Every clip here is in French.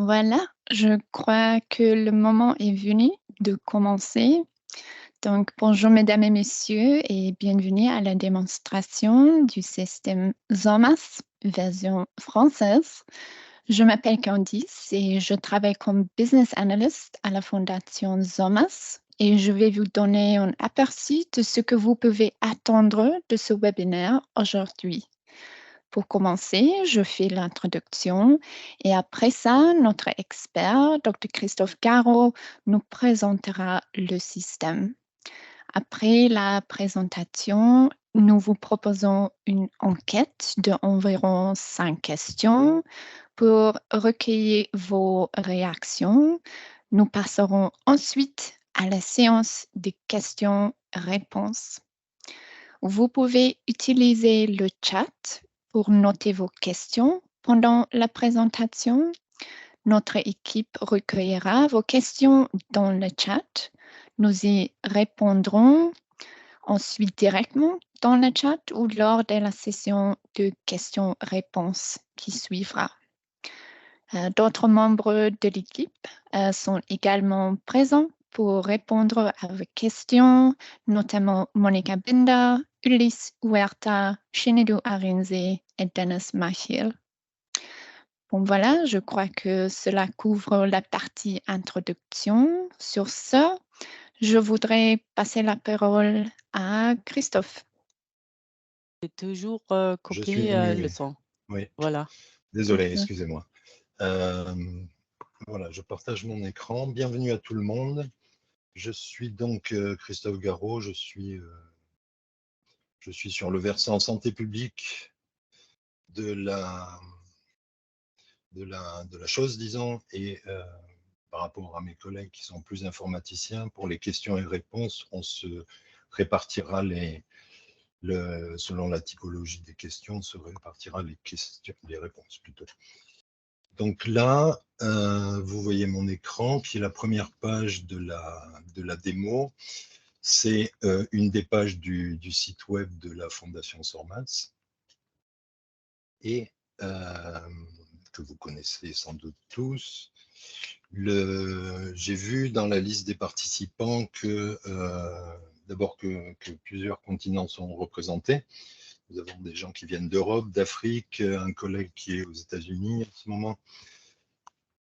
Voilà, je crois que le moment est venu de commencer. Donc, bonjour mesdames et messieurs et bienvenue à la démonstration du système ZOMAS, version française. Je m'appelle Candice et je travaille comme business analyst à la fondation ZOMAS et je vais vous donner un aperçu de ce que vous pouvez attendre de ce webinaire aujourd'hui. Pour commencer, je fais l'introduction et après ça, notre expert, Dr. Christophe Garot, nous présentera le système. Après la présentation, nous vous proposons une enquête d'environ 5 questions pour recueillir vos réactions. Nous passerons ensuite à la séance des questions-réponses. Vous pouvez utiliser le chat pour noter vos questions pendant la présentation. Notre équipe recueillera vos questions dans le chat. Nous y répondrons ensuite directement dans le chat ou lors de la session de questions-réponses qui suivra. D'autres membres de l'équipe sont également présents pour répondre à vos questions, notamment Monica Binder, Ulysse Huerta, Shinedu Arinze et Dennis Mahil. Bon voilà, je crois que cela couvre la partie introduction. Sur ce, je voudrais passer la parole à Christophe. C'est toujours Je suis coupé le oui. son. Oui. Voilà. Désolé, Ok. excusez-moi. Voilà, je partage mon écran. Bienvenue à tout le monde. Je suis donc Christophe Garot. Je suis sur le versant santé publique de la chose, disons, et par rapport à mes collègues qui sont plus informaticiens, pour les questions et réponses, on se répartira selon la typologie des questions, on se répartira les réponses plutôt. Donc là, vous voyez mon écran qui est la première page de la démo. C'est une des pages du site web de la Fondation SORMAS et que vous connaissez sans doute tous. J'ai vu dans la liste des participants que d'abord que plusieurs continents sont représentés. Nous avons des gens qui viennent d'Europe, d'Afrique, un collègue qui est aux États-Unis en ce moment.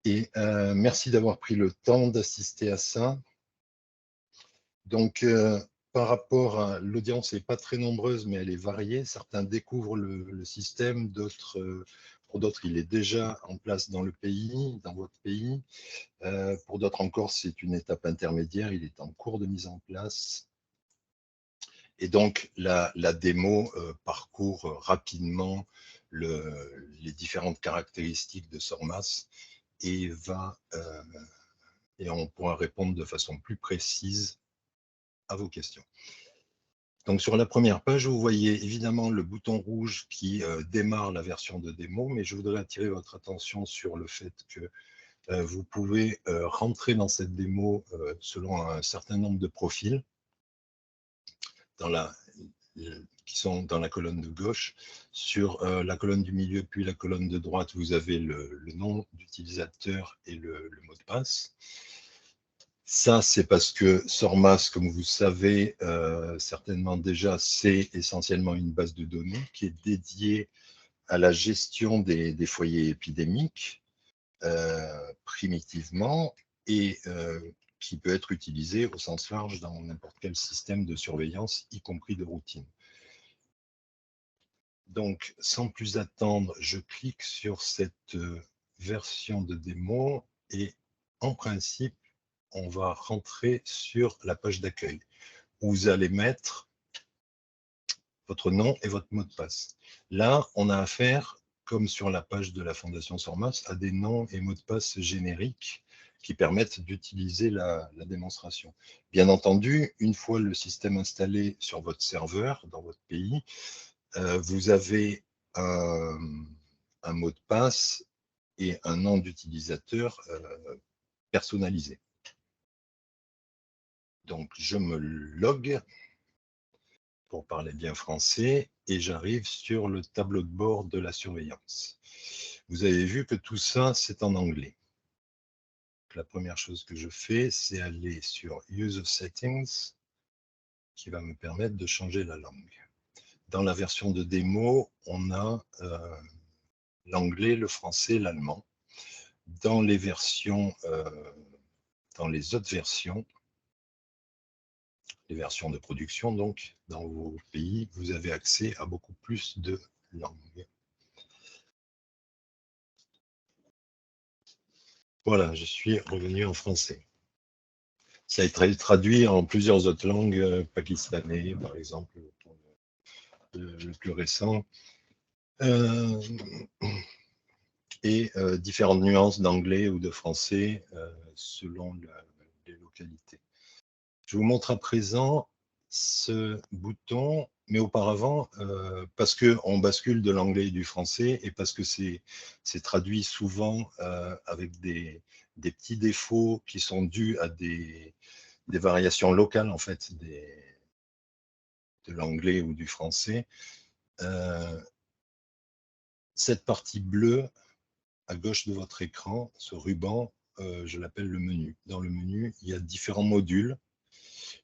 Et merci d'avoir pris le temps d'assister à ça. Donc, par rapport à l'audience, elle n'est pas très nombreuse, mais elle est variée. Certains découvrent le système, pour d'autres, il est déjà en place dans le pays, dans votre pays. Pour d'autres encore, c'est une étape intermédiaire, il est en cours de mise en place. Et donc, la démo parcourt rapidement les différentes caractéristiques de SORMAS et on pourra répondre de façon plus précise à vos questions. Donc, sur la première page, vous voyez évidemment le bouton rouge qui démarre la version de démo, mais je voudrais attirer votre attention sur le fait que vous pouvez rentrer dans cette démo selon un certain nombre de profils qui sont dans la colonne de gauche. Sur la colonne du milieu, puis la colonne de droite, vous avez le nom d'utilisateur et le mot de passe. Ça, c'est parce que SORMAS, comme vous savez certainement déjà, c'est essentiellement une base de données qui est dédiée à la gestion des foyers épidémiques primitivement et qui peut être utilisée au sens large dans n'importe quel système de surveillance, y compris de routine. Donc, sans plus attendre, je clique sur cette version de démo et en principe, on va rentrer sur la page d'accueil où vous allez mettre votre nom et votre mot de passe. Là, on a affaire, comme sur la page de la Fondation SORMAS, à des noms et mots de passe génériques qui permettent d'utiliser la démonstration. Bien entendu, une fois le système installé sur votre serveur, dans votre pays, vous avez un mot de passe et un nom d'utilisateur personnalisé. Donc, je me log pour parler bien français et j'arrive sur le tableau de bord de la surveillance. Vous avez vu que tout ça, c'est en anglais. la première chose que je fais, c'est aller sur User Settings, qui va me permettre de changer la langue. Dans la version de démo, on a l'anglais, le français, l'allemand. Dans les versions, dans les autres versions, les versions de production, donc, dans vos pays, vous avez accès à beaucoup plus de langues. Voilà, je suis revenu en français. Ça a été traduit en plusieurs autres langues, pakistanais, par exemple, le plus récent, et différentes nuances d'anglais ou de français selon les localités. Je vous montre à présent ce bouton, mais auparavant, parce qu'on bascule de l'anglais et du français, et parce que c'est traduit souvent avec des petits défauts qui sont dus à des variations locales, en fait, de l'anglais ou du français. Cette partie bleue, à gauche de votre écran, ce ruban, je l'appelle le menu. Dans le menu, il y a différents modules.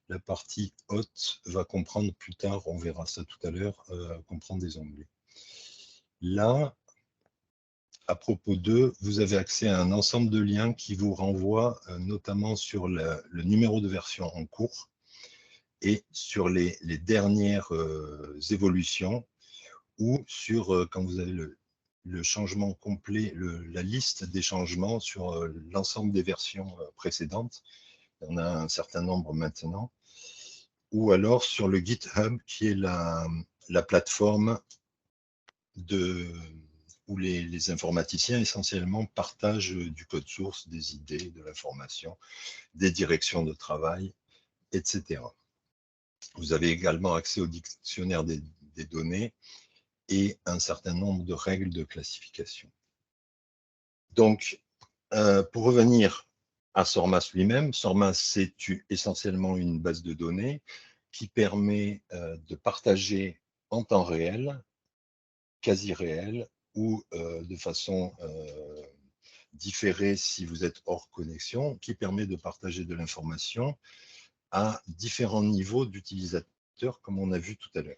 La partie haute va comprendre plus tard, on verra ça tout à l'heure, comprendre des onglets. Là, à propos d'eux, vous avez accès à un ensemble de liens qui vous renvoient notamment sur le numéro de version en cours et sur les dernières évolutions, ou sur quand vous avez le changement complet, la liste des changements sur l'ensemble des versions précédentes. On a un certain nombre maintenant. Ou alors sur le GitHub, qui est la plateforme où les informaticiens essentiellement partagent du code source, des idées, de l'information, des directions de travail, etc. Vous avez également accès au dictionnaire des données et un certain nombre de règles de classification. Donc, pour revenir à SORMAS lui-même, SORMAS, c'est essentiellement une base de données qui permet de partager en temps réel, quasi réel, ou de façon différée si vous êtes hors connexion, qui permet de partager de l'information à différents niveaux d'utilisateurs, comme on a vu tout à l'heure.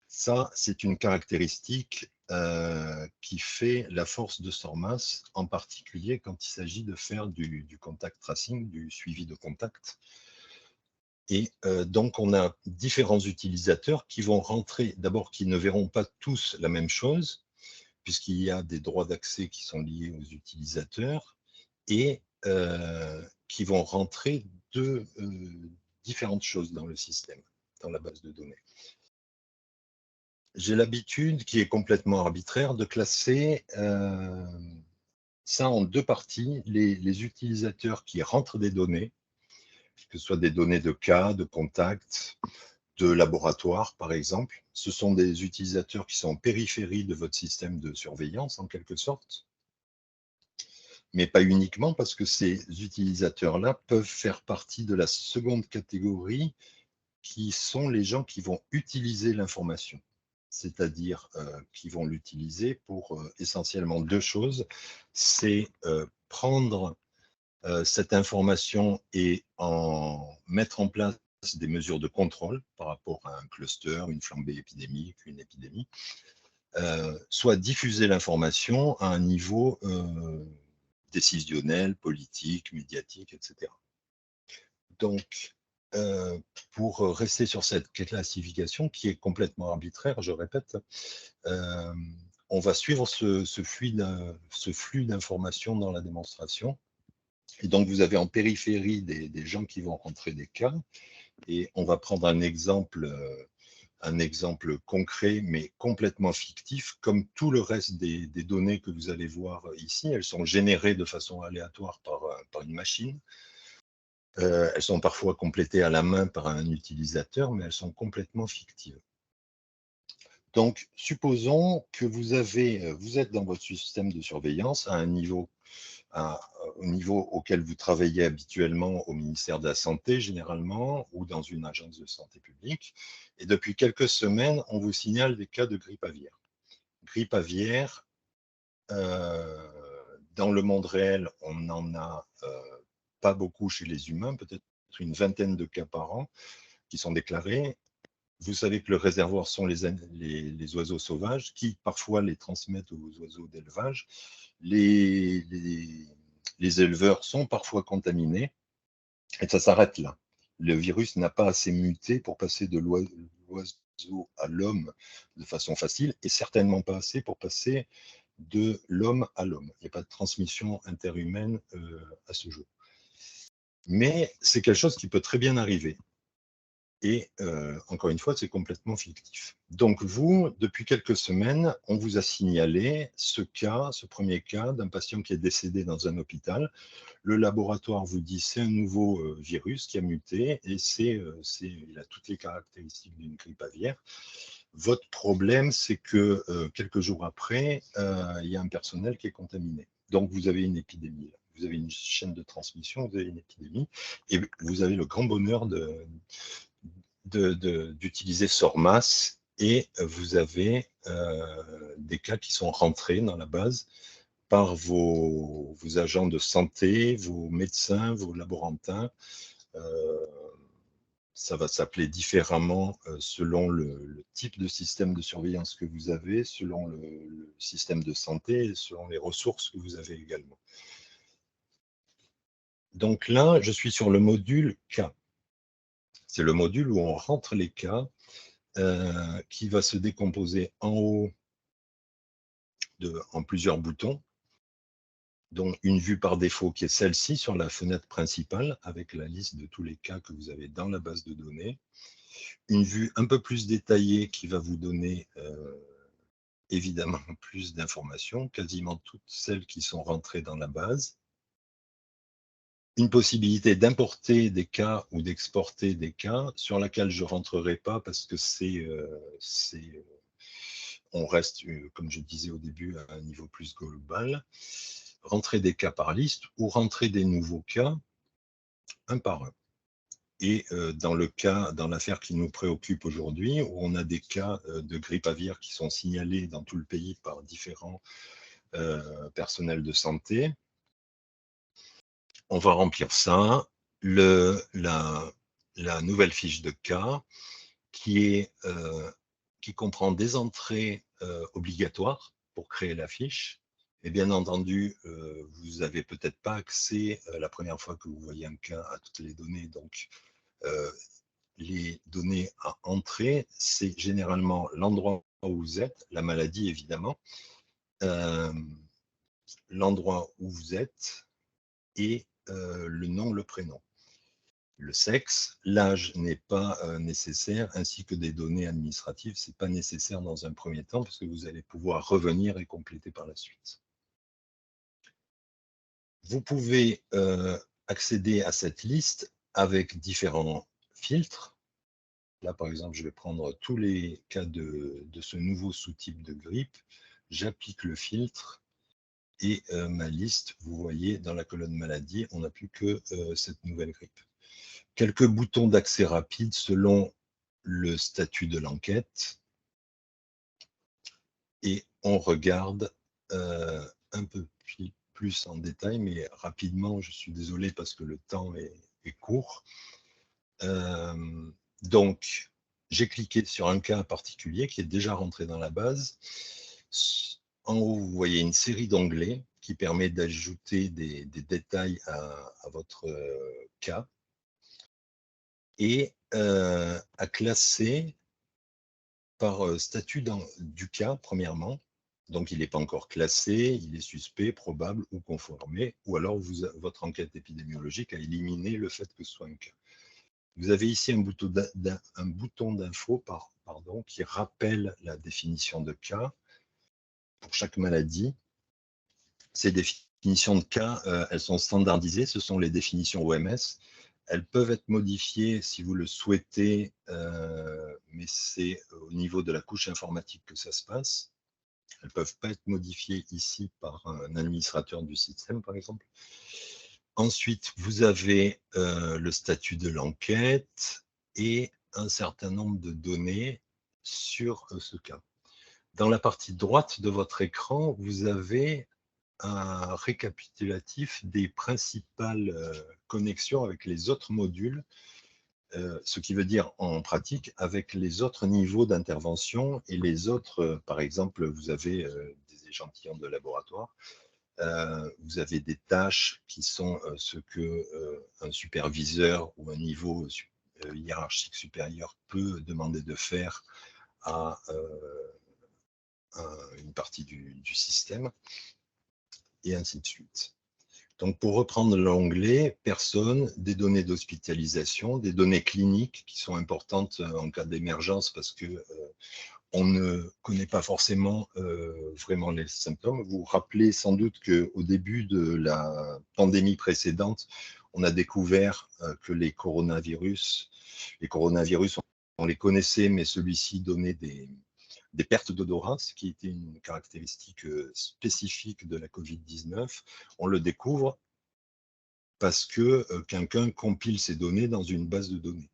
Ça, c'est une caractéristique qui fait la force de SORMAS, en particulier quand il s'agit de faire du contact tracing, du suivi de contact. Et donc, on a différents utilisateurs qui vont rentrer, d'abord, qui ne verront pas tous la même chose, puisqu'il y a des droits d'accès qui sont liés aux utilisateurs, et qui vont rentrer de différentes choses dans le système, dans la base de données. J'ai l'habitude, qui est complètement arbitraire, de classer ça en deux parties, les utilisateurs qui rentrent des données, que ce soit des données de cas, de contacts, de laboratoire, par exemple. Ce sont des utilisateurs qui sont en périphérie de votre système de surveillance, en quelque sorte. Mais pas uniquement, parce que ces utilisateurs-là peuvent faire partie de la seconde catégorie, qui sont les gens qui vont utiliser l'information. C'est-à-dire qui vont l'utiliser pour essentiellement deux choses. C'est prendre cette information et mettre en place des mesures de contrôle par rapport à un cluster, une flambée épidémique, une épidémie, soit diffuser l'information à un niveau décisionnel, politique, médiatique, etc. Donc, pour rester sur cette classification qui est complètement arbitraire, je répète, on va suivre ce flux d'informations dans la démonstration. Et donc, vous avez en périphérie des gens qui vont rentrer des cas, et on va prendre un exemple concret, mais complètement fictif, comme tout le reste des données que vous allez voir ici. Elles sont générées de façon aléatoire par une machine. Elles sont parfois complétées à la main par un utilisateur, mais elles sont complètement fictives. Donc, supposons que vous êtes dans votre système de surveillance à un niveau, au niveau auquel vous travaillez habituellement au ministère de la Santé, généralement, ou dans une agence de santé publique. Et depuis quelques semaines, on vous signale des cas de grippe aviaire. Grippe aviaire, Dans le monde réel, on n'en a pas beaucoup chez les humains, peut-être une vingtaine de cas par an qui sont déclarés. Vous savez que le réservoir sont les oiseaux sauvages qui parfois les transmettent aux oiseaux d'élevage. Les éleveurs sont parfois contaminés et ça s'arrête là. Le virus n'a pas assez muté pour passer de l'oiseau à l'homme de façon facile et certainement pas assez pour passer de l'homme à l'homme. Il n'y a pas de transmission interhumaine à ce jour. Mais c'est quelque chose qui peut très bien arriver. Et encore une fois, c'est complètement fictif. Donc vous, depuis quelques semaines, on vous a signalé ce premier cas d'un patient qui est décédé dans un hôpital. Le laboratoire vous dit c'est un nouveau virus qui a muté et il a toutes les caractéristiques d'une grippe aviaire. Votre problème, c'est que quelques jours après, il y a un personnel qui est contaminé. Donc vous avez une épidémie. Vous avez une chaîne de transmission, vous avez une épidémie, et vous avez le grand bonheur d'utiliser SORMAS et vous avez des cas qui sont rentrés dans la base par vos agents de santé, vos médecins, vos laborantins. Ça va s'appeler différemment selon le type de système de surveillance que vous avez, selon le système de santé et selon les ressources que vous avez également. Donc là, je suis sur le module K. C'est le module où on rentre les cas qui va se décomposer en haut en plusieurs boutons, dont une vue par défaut qui est celle-ci sur la fenêtre principale avec la liste de tous les cas que vous avez dans la base de données. Une vue un peu plus détaillée qui va vous donner évidemment plus d'informations, quasiment toutes celles qui sont rentrées dans la base. Une possibilité d'importer des cas ou d'exporter des cas sur laquelle je ne rentrerai pas parce que on reste, comme je disais au début, à un niveau plus global. Rentrer des cas par liste ou rentrer des nouveaux cas un par un. Et dans l'affaire qui nous préoccupe aujourd'hui, où on a des cas de grippe aviaire qui sont signalés dans tout le pays par différents personnels de santé, on va remplir ça, la nouvelle fiche de cas qui comprend des entrées obligatoires pour créer la fiche. Et bien entendu, vous n'avez peut-être pas accès la première fois que vous voyez un cas à toutes les données. Donc, les données à entrer, c'est généralement l'endroit où vous êtes, la maladie évidemment, l'endroit où vous êtes et le nom, le prénom. Le sexe, l'âge n'est pas nécessaire, ainsi que des données administratives, ce n'est pas nécessaire dans un premier temps, parce que vous allez pouvoir revenir et compléter par la suite. Vous pouvez accéder à cette liste avec différents filtres. Là, par exemple, je vais prendre tous les cas de ce nouveau sous-type de grippe. J'applique le filtre et ma liste, vous voyez, dans la colonne maladie, on n'a plus que cette nouvelle grippe. Quelques boutons d'accès rapide selon le statut de l'enquête. Et on regarde un peu plus en détail, mais rapidement, je suis désolé parce que le temps est court. Donc, j'ai cliqué sur un cas particulier qui est déjà rentré dans la base. En haut, vous voyez une série d'onglets qui permet d'ajouter des détails à votre cas et à classer par statut du cas, premièrement. Donc, il n'est pas encore classé, il est suspect, probable ou conformé, ou alors votre enquête épidémiologique a éliminé le fait que ce soit un cas. Vous avez ici un bouton d'info qui rappelle la définition de cas pour chaque maladie. Ces définitions de cas, elles sont standardisées, ce sont les définitions OMS. Elles peuvent être modifiées si vous le souhaitez, mais c'est au niveau de la couche informatique que ça se passe. Elles ne peuvent pas être modifiées ici par un administrateur du système, par exemple. Ensuite, vous avez le statut de l'enquête et un certain nombre de données sur ce cas. Dans la partie droite de votre écran, vous avez un récapitulatif des principales connexions avec les autres modules, ce qui veut dire en pratique avec les autres niveaux d'intervention et les autres, par exemple, vous avez des échantillons de laboratoire, vous avez des tâches qui sont ce que un superviseur ou un niveau hiérarchique supérieur peut demander de faire à une partie du système, et ainsi de suite. Donc, pour reprendre l'onglet, personnes, des données d'hospitalisation, des données cliniques qui sont importantes en cas d'émergence parce que on ne connaît pas forcément vraiment les symptômes. Vous vous rappelez sans doute qu'au début de la pandémie précédente, on a découvert que les coronavirus, on les connaissait, mais celui-ci donnait des pertes d'odorat, ce qui était une caractéristique spécifique de la Covid-19. On le découvre parce que quelqu'un compile ces données dans une base de données.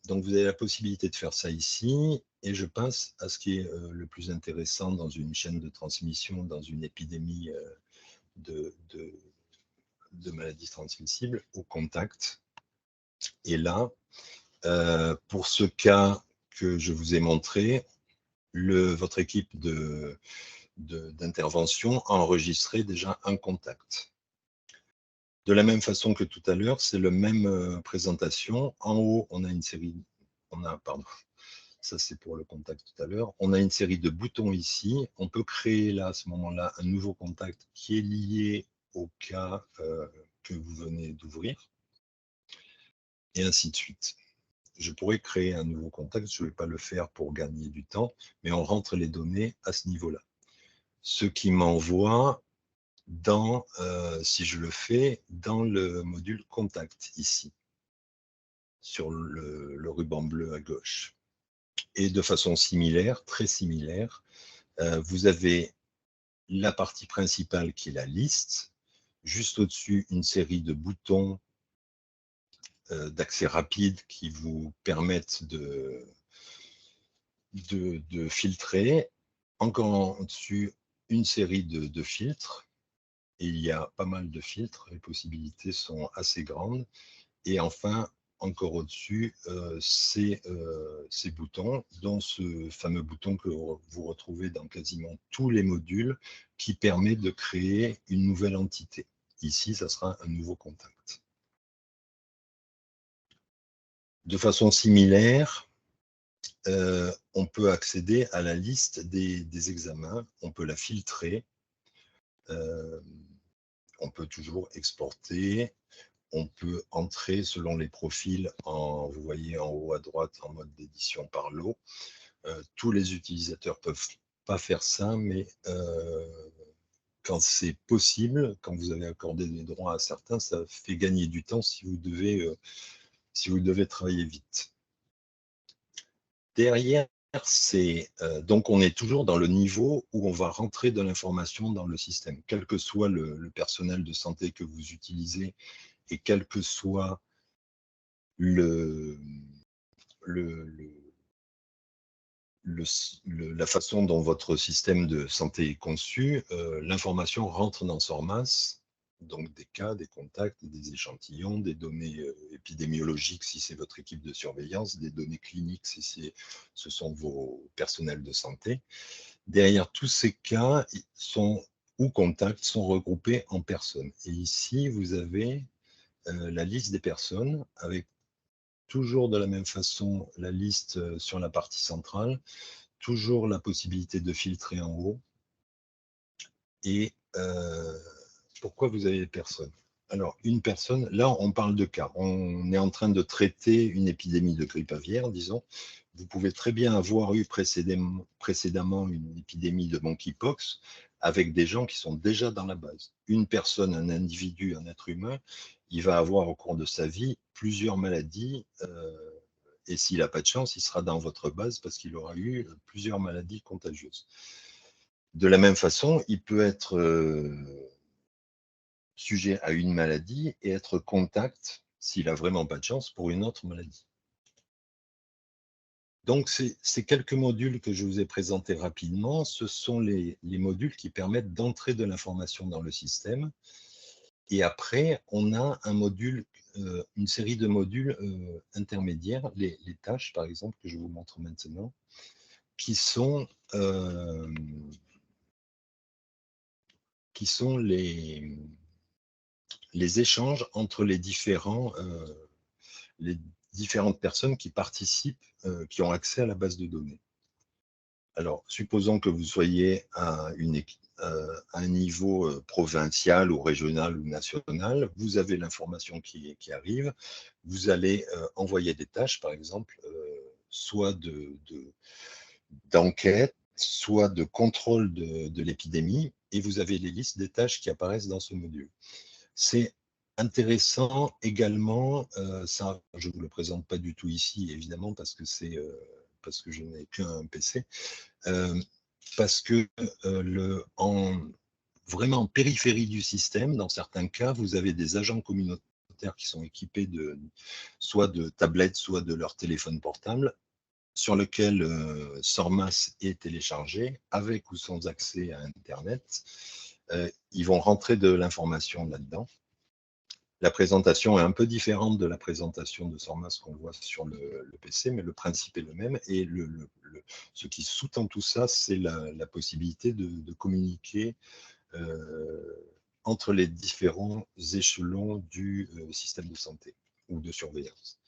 Donc vous avez la possibilité de faire ça ici, et je passe à ce qui est le plus intéressant dans une chaîne de transmission, dans une épidémie de maladies transmissibles, au contact. Et là, pour ce cas que je vous ai montré, votre équipe d'intervention a enregistré déjà un contact. De la même façon que tout à l'heure, c'est la même présentation. En haut, on a une série, ça c'est pour le contact tout à l'heure. On a une série de boutons ici. On peut créer là, à ce moment-là, un nouveau contact qui est lié au cas que vous venez d'ouvrir, et ainsi de suite. Je pourrais créer un nouveau contact, je ne vais pas le faire pour gagner du temps, mais on rentre les données à ce niveau-là. Ce qui m'envoie dans, si je le fais, dans le module contact ici, sur le ruban bleu à gauche. Et de façon similaire, très similaire, vous avez la partie principale qui est la liste, juste au-dessus une série de boutons d'accès rapide qui vous permettent de filtrer. Encore au-dessus, une série de filtres. Et il y a pas mal de filtres, les possibilités sont assez grandes. Et enfin, encore au-dessus, ces boutons, dont ce fameux bouton que vous retrouvez dans quasiment tous les modules, qui permet de créer une nouvelle entité. Ici, ça sera un nouveau contact. De façon similaire, on peut accéder à la liste des examens, on peut la filtrer, on peut toujours exporter, on peut entrer selon les profils, vous voyez en haut à droite, en mode d'édition par lot. Tous les utilisateurs ne peuvent pas faire ça, mais quand c'est possible, quand vous avez accordé des droits à certains, ça fait gagner du temps si vous devez travailler vite. Derrière, donc on est toujours dans le niveau où on va rentrer de l'information dans le système, quel que soit le personnel de santé que vous utilisez et quel que soit la façon dont votre système de santé est conçu, l'information rentre dans SORMAS, donc des cas, des contacts, des échantillons, des données épidémiologiques si c'est votre équipe de surveillance, des données cliniques si ce sont vos personnels de santé. Derrière tous ces cas ou contacts sont regroupés en personnes. Et ici, vous avez la liste des personnes avec toujours de la même façon la liste sur la partie centrale, toujours la possibilité de filtrer en haut. Et pourquoi vous avez des personnes? Alors, une personne, là, on parle de cas. On est en train de traiter une épidémie de grippe aviaire, disons. Vous pouvez très bien avoir eu précédemment une épidémie de monkeypox avec des gens qui sont déjà dans la base. Une personne, un individu, un être humain, il va avoir au cours de sa vie plusieurs maladies. Et s'il n'a pas de chance, il sera dans votre base parce qu'il aura eu plusieurs maladies contagieuses. De la même façon, il peut être sujet à une maladie et être contact, s'il n'a vraiment pas de chance, pour une autre maladie. Donc, ces quelques modules que je vous ai présentés rapidement, ce sont les modules qui permettent d'entrer de l'information dans le système. Et après, on a un module, une série de modules intermédiaires, les tâches, par exemple, que je vous montre maintenant, qui sont les échanges entre les différentes personnes qui participent, qui ont accès à la base de données. Alors, supposons que vous soyez à un niveau provincial ou régional ou national, vous avez l'information qui arrive, vous allez envoyer des tâches, par exemple, soit d'enquête, soit de contrôle de l'épidémie, et vous avez les listes des tâches qui apparaissent dans ce module. C'est intéressant également, ça je ne vous le présente pas du tout ici, évidemment, parce que je n'ai qu'un PC, parce que vraiment en périphérie du système, dans certains cas, vous avez des agents communautaires qui sont équipés soit de tablettes, soit de leur téléphone portable, sur lequel SORMAS est téléchargé, avec ou sans accès à Internet. Ils vont rentrer de l'information là-dedans. La présentation est un peu différente de la présentation de SORMAS qu'on voit sur le PC, mais le principe est le même. Et ce qui sous-tend tout ça, c'est la possibilité de communiquer entre les différents échelons du système de santé ou de surveillance.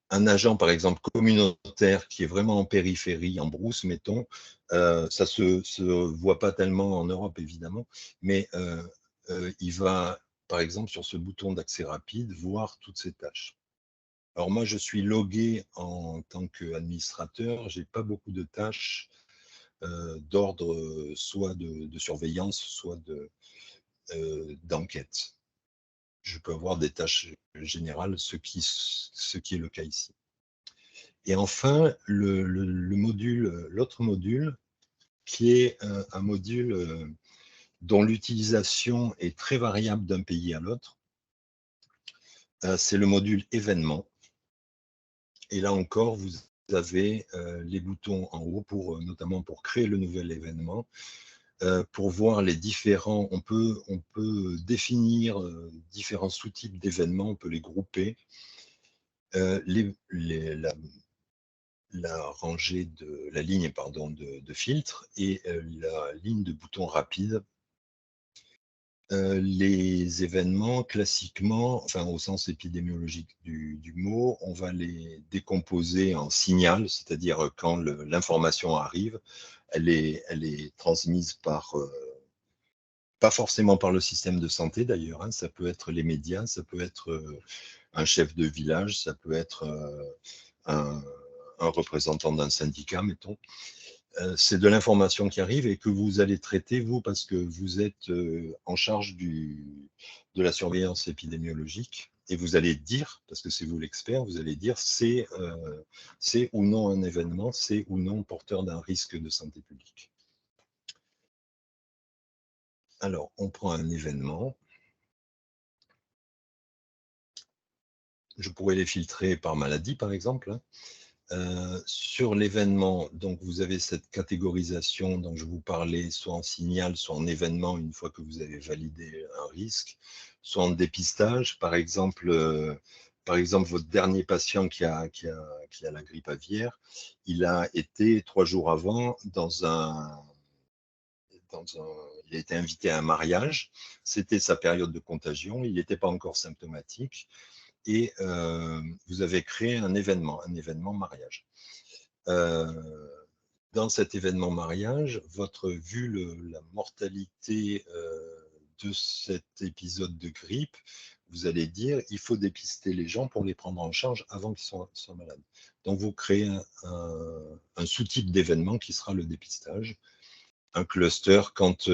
Un agent, par exemple, communautaire qui est vraiment en périphérie, en brousse, mettons, ça se voit pas tellement en Europe, évidemment, mais il va, par exemple, sur ce bouton d'accès rapide, voir toutes ces tâches. Alors moi, je suis logué en tant qu'administrateur, j'ai pas beaucoup de tâches d'ordre soit de surveillance, soit d'enquête. Je peux avoir des tâches générales, ce qui est le cas ici. Et enfin, l'autre module, qui est un module dont l'utilisation est très variable d'un pays à l'autre, c'est le module événements. Et là encore, vous avez les boutons en haut, notamment pour créer le nouvel événement, pour voir les différents, on peut définir différents sous-types d'événements, on peut les grouper. La rangée de la ligne de filtres et la ligne de boutons rapides. Les événements, classiquement, enfin au sens épidémiologique du mot, on va les décomposer en signal, c'est-à-dire quand l'information arrive, elle est transmise pas forcément par le système de santé d'ailleurs, hein, ça peut être les médias, ça peut être un chef de village, ça peut être un représentant d'un syndicat, mettons. C'est de l'information qui arrive et que vous allez traiter, vous, parce que vous êtes en charge de la surveillance épidémiologique, et vous allez dire, parce que c'est vous l'expert, vous allez dire c'est ou non un événement, c'est ou non porteur d'un risque de santé publique. Alors, on prend un événement. Je pourrais les filtrer par maladie, par exemple, hein. Sur l'événement, donc vous avez cette catégorisation dont je vous parlais, soit en signal, soit en événement, une fois que vous avez validé un risque, soit en dépistage. Par exemple, votre dernier patient qui a la grippe aviaire, il a été 3 jours avant il a été invité à un mariage. C'était sa période de contagion. Il n'était pas encore symptomatique. Et vous avez créé un événement mariage. Dans cet événement mariage, vu la mortalité de cet épisode de grippe, vous allez dire il faut dépister les gens pour les prendre en charge avant qu'ils soient malades. Donc vous créez un sous-type d'événement qui sera le dépistage, un cluster quand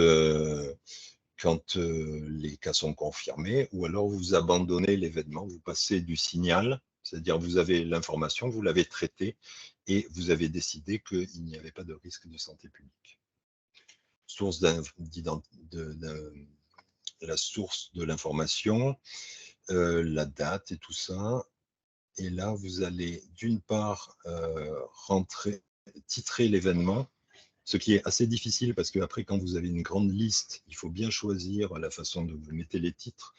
les cas sont confirmés, ou alors vous abandonnez l'événement, vous passez du signal, c'est-à-dire vous avez l'information, vous l'avez traitée, et vous avez décidé qu'il n'y avait pas de risque de santé publique. La source de l'information, la date et tout ça, Et là, vous allez d'une part titrer l'événement, ce qui est assez difficile parce qu'après, quand vous avez une grande liste, il faut bien choisir la façon dont vous mettez les titres.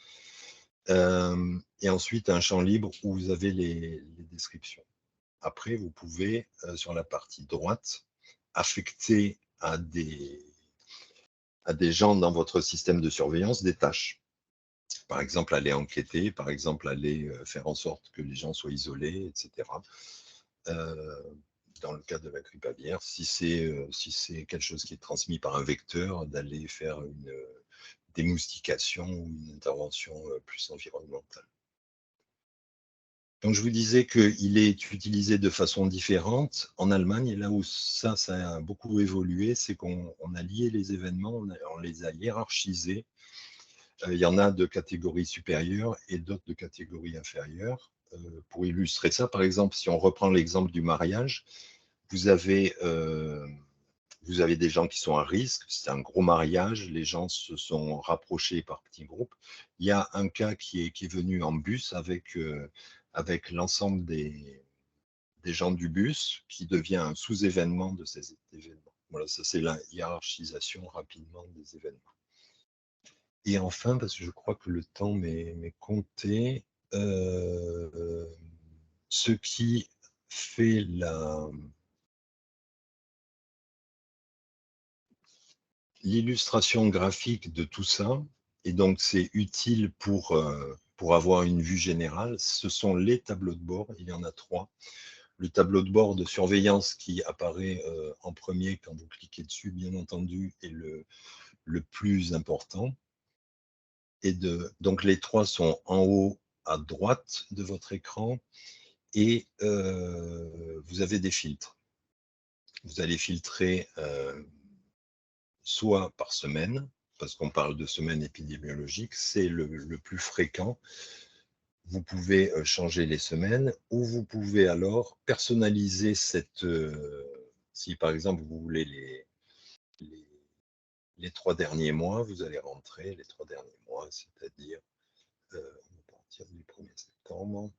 Et ensuite, un champ libre où vous avez les descriptions. Après, vous pouvez, sur la partie droite, affecter à des gens dans votre système de surveillance des tâches. Par exemple, aller enquêter, par exemple, aller faire en sorte que les gens soient isolés, etc. Dans le cas de la grippe aviaire, si c'est quelque chose qui est transmis par un vecteur, d'aller faire une démoustication ou une intervention plus environnementale. Donc, je vous disais qu'il est utilisé de façon différente en Allemagne, et là où ça a beaucoup évolué, c'est qu'on a lié les événements, on les a hiérarchisés. Il y en a de catégories supérieures et d'autres de catégories inférieures. Pour illustrer ça, par exemple, si on reprend l'exemple du mariage, vous avez des gens qui sont à risque, c'est un gros mariage, les gens se sont rapprochés par petits groupes. Il y a un cas qui est venu en bus avec l'ensemble des gens du bus, qui devient un sous-événement de ces événements. Voilà, ça c'est la hiérarchisation rapidement des événements. Et enfin, parce que je crois que le temps m'est compté, ce qui fait l'illustration graphique de tout ça, et donc c'est utile pour avoir une vue générale, ce sont les tableaux de bord. Il y en a 3. Le tableau de bord de surveillance qui apparaît en premier quand vous cliquez dessus, bien entendu, est le plus important. Donc les 3 sont en haut à droite de votre écran, et vous avez des filtres. Vous allez filtrer soit par semaine, parce qu'on parle de semaine épidémiologique, c'est le plus fréquent. Vous pouvez changer les semaines, ou vous pouvez alors personnaliser cette... si par exemple vous voulez les 3 derniers mois, vous allez rentrer les 3 derniers mois, c'est-à-dire on va partir du 1er septembre.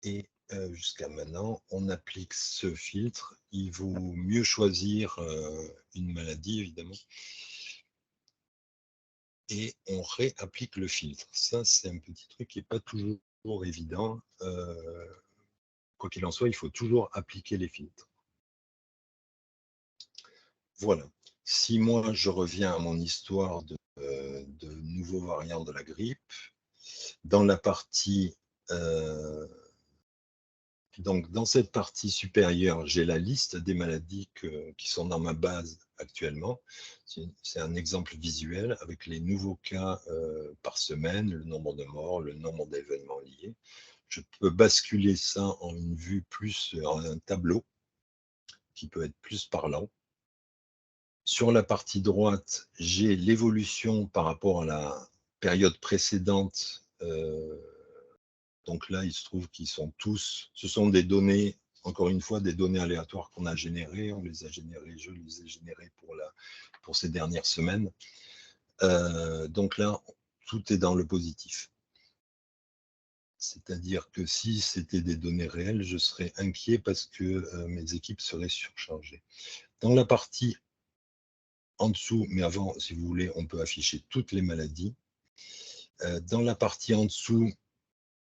Et jusqu'à maintenant, on applique ce filtre. Il vaut mieux choisir une maladie, évidemment. Et on réapplique le filtre. Ça, c'est un petit truc qui n'est pas toujours évident. Quoi qu'il en soit, il faut toujours appliquer les filtres. Voilà. Si moi, je reviens à mon histoire de nouveaux variants de la grippe, dans la partie... donc, dans cette partie supérieure, j'ai la liste des maladies qui sont dans ma base actuellement. C'est un exemple visuel avec les nouveaux cas par semaine, le nombre de morts, le nombre d'événements liés. Je peux basculer ça en une vue plus, en un tableau qui peut être plus parlant. Sur la partie droite, j'ai l'évolution par rapport à la période précédente. Donc là, il se trouve qu'ils sont tous, ce sont des données, encore une fois, des données aléatoires qu'on a générées. On les a générées, je les ai générées pour ces dernières semaines. Donc là, tout est dans le positif. C'est-à-dire que si c'était des données réelles, je serais inquiet parce que mes équipes seraient surchargées. Dans la partie en dessous, mais avant, si vous voulez, on peut afficher toutes les maladies. Dans la partie en dessous,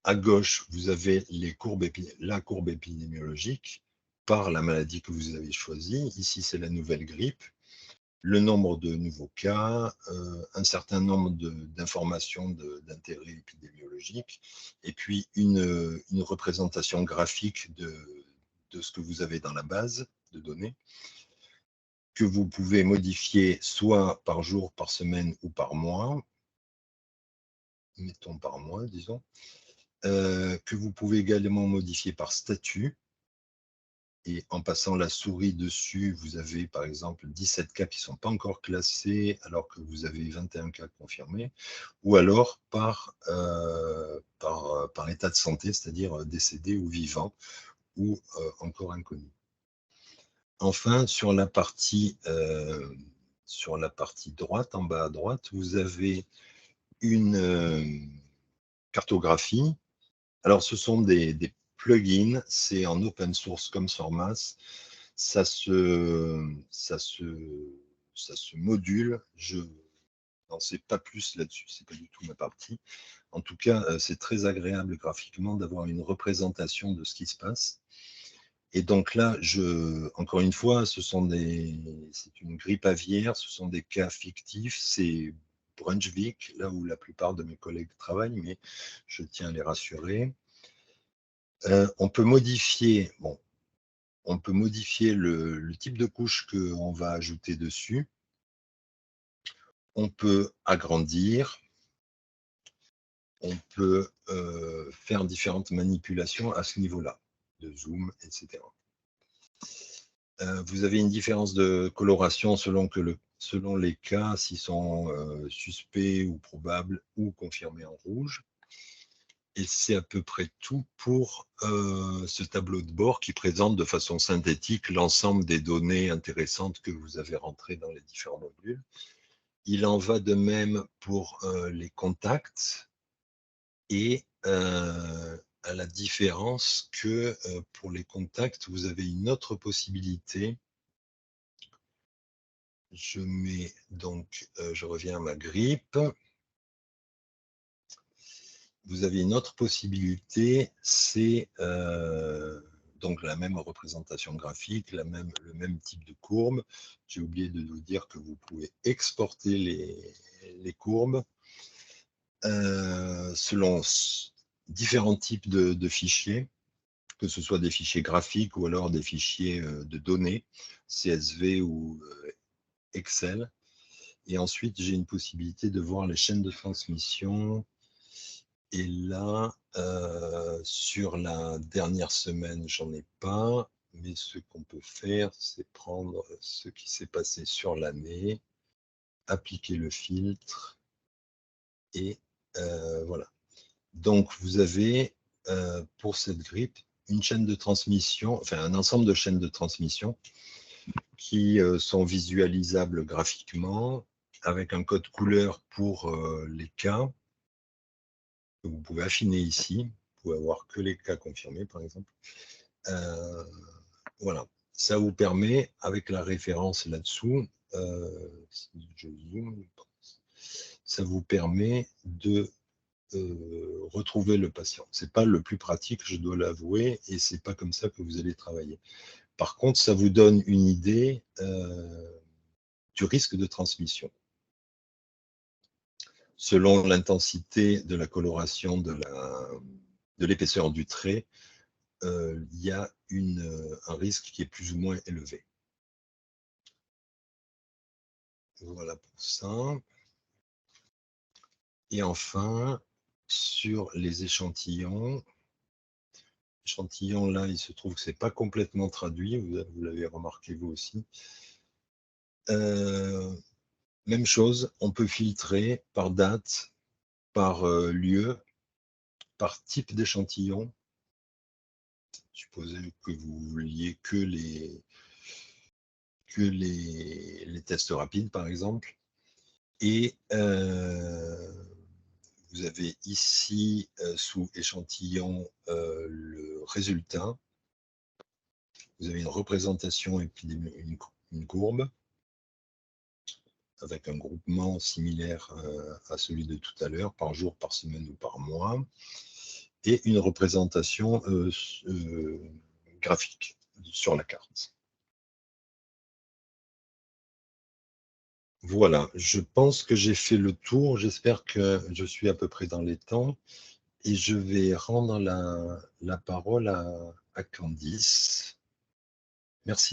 à gauche, vous avez la courbe épidémiologique par la maladie que vous avez choisie. Ici, c'est la nouvelle grippe. Le nombre de nouveaux cas, un certain nombre d'informations d'intérêt épidémiologique, et puis une représentation graphique de ce que vous avez dans la base de données, que vous pouvez modifier soit par jour, par semaine ou par mois. Mettons par mois, disons. Que vous pouvez également modifier par statut. Et en passant la souris dessus, vous avez par exemple 17 cas qui ne sont pas encore classés, alors que vous avez 21 cas confirmés, ou alors par état de santé, c'est-à-dire décédé ou vivant, ou encore inconnu. Enfin, sur la partie droite, en bas à droite, vous avez une cartographie Alors, ce sont des plugins, c'est en open source comme Sormas. Ça se module. Je n'en sais pas plus là-dessus, c'est pas du tout ma partie. En tout cas, c'est très agréable graphiquement d'avoir une représentation de ce qui se passe. Et donc là, encore une fois, c'est une grippe aviaire, ce sont des cas fictifs, c'est Brunswick, là où la plupart de mes collègues travaillent, mais je tiens à les rassurer. On peut modifier le type de couche qu'on va ajouter dessus. On peut agrandir. On peut faire différentes manipulations à ce niveau-là, de zoom, etc. Vous avez une différence de coloration selon les cas, s'ils sont suspects ou probables ou confirmés en rouge. Et c'est à peu près tout pour ce tableau de bord qui présente de façon synthétique l'ensemble des données intéressantes que vous avez rentrées dans les différents modules. Il en va de même pour les contacts et à la différence que pour les contacts, vous avez une autre possibilité. Je reviens à ma grippe. Vous avez une autre possibilité, c'est donc la même représentation graphique, le même type de courbe. J'ai oublié de vous dire que vous pouvez exporter les courbes selon différents types de fichiers, que ce soit des fichiers graphiques ou alors des fichiers de données, CSV ou Excel. Et ensuite, j'ai une possibilité de voir les chaînes de transmission. Et là, sur la dernière semaine, j'en ai pas. Mais ce qu'on peut faire, c'est prendre ce qui s'est passé sur l'année, appliquer le filtre, et voilà. Donc, vous avez, pour cette grippe, une chaîne de transmission, enfin un ensemble de chaînes de transmission qui sont visualisables graphiquement, avec un code couleur pour les cas. Vous pouvez affiner ici, vous pouvez avoir que les cas confirmés, par exemple. Voilà, ça vous permet, avec la référence là-dessous, si je zoome, ça vous permet de retrouver le patient. Ce n'est pas le plus pratique, je dois l'avouer, et ce n'est pas comme ça que vous allez travailler. Par contre, ça vous donne une idée du risque de transmission. Selon l'intensité de la coloration de l'épaisseur du trait, il y a un risque qui est plus ou moins élevé. Voilà pour ça. Et enfin, sur les échantillons, là, il se trouve que ce n'est pas complètement traduit, vous l'avez remarqué vous aussi. Même chose, on peut filtrer par date, par lieu, par type d'échantillon. Supposez que vous vouliez que les tests rapides, par exemple. Et vous avez ici, sous échantillon, le résultat. Vous avez une représentation et puis une courbe avec un groupement similaire à celui de tout à l'heure, par jour, par semaine ou par mois, et une représentation graphique sur la carte. Voilà, je pense que j'ai fait le tour. J'espère que je suis à peu près dans les temps. Et je vais rendre la parole à Candice. Merci.